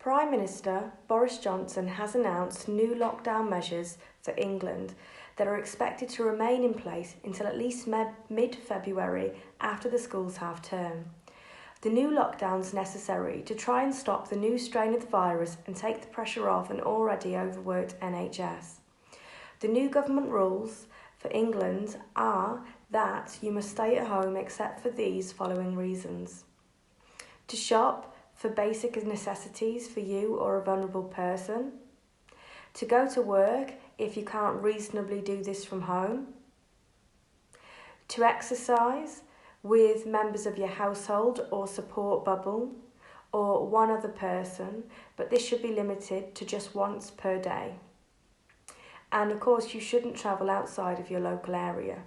Prime Minister Boris Johnson has announced new lockdown measures for England that are expected to remain in place until at least mid-February after the school's half-term. The new lockdown's necessary to try and stop the new strain of the virus and take the pressure off an already overworked NHS. The new government rules for England are that you must stay at home except for these following reasons: to shop for basic necessities for you or a vulnerable person, to go to work if you can't reasonably do this from home, to exercise with members of your household or support bubble, or one other person, but this should be limited to just once per day. And of course, you shouldn't travel outside of your local area.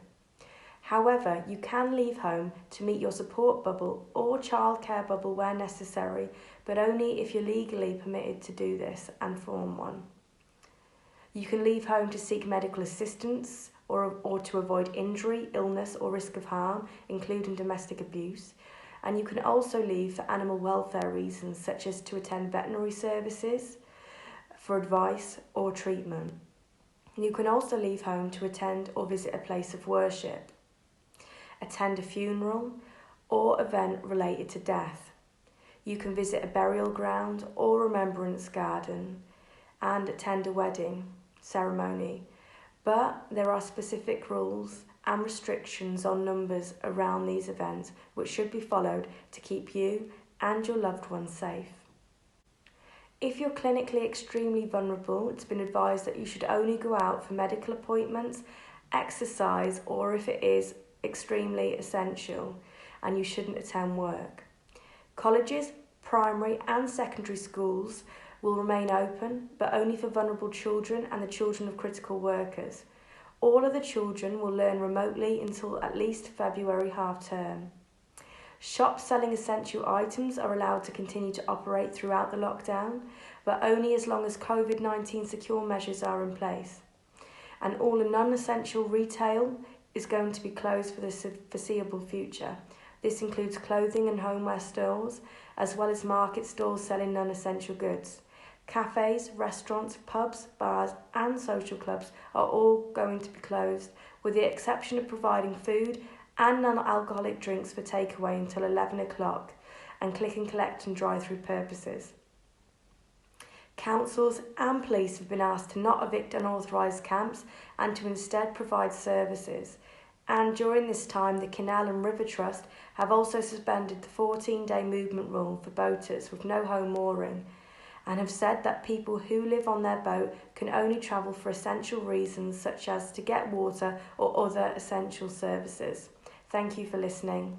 However, you can leave home to meet your support bubble or childcare bubble where necessary, but only if you're legally permitted to do this and form one. You can leave home to seek medical assistance or to avoid injury, illness or risk of harm, including domestic abuse. And you can also leave for animal welfare reasons, such as to attend veterinary services for advice or treatment. You can also leave home to attend or visit a place of worship, attend a funeral or event related to death. You can visit a burial ground or remembrance garden and attend a wedding ceremony. But there are specific rules and restrictions on numbers around these events which should be followed to keep you and your loved ones safe. If you're clinically extremely vulnerable, it's been advised that you should only go out for medical appointments, exercise, or if it is extremely essential, and you shouldn't attend work. Colleges, primary and secondary schools will remain open, but only for vulnerable children and the children of critical workers. All other children will learn remotely until at least February half-term. Shops selling essential items are allowed to continue to operate throughout the lockdown, but only as long as COVID-19 secure measures are in place. And all non-essential retail is going to be closed for the foreseeable future. This includes clothing and homeware stores, as well as market stalls selling non-essential goods. Cafes, restaurants, pubs, bars and social clubs are all going to be closed, with the exception of providing food and non-alcoholic drinks for takeaway until 11 o'clock and click and collect and drive-through purposes. Councils and police have been asked to not evict unauthorised camps and to instead provide services. And during this time, the Canal and River Trust have also suspended the 14-day movement rule for boaters with no home mooring, and have said that people who live on their boat can only travel for essential reasons such as to get water or other essential services. Thank you for listening.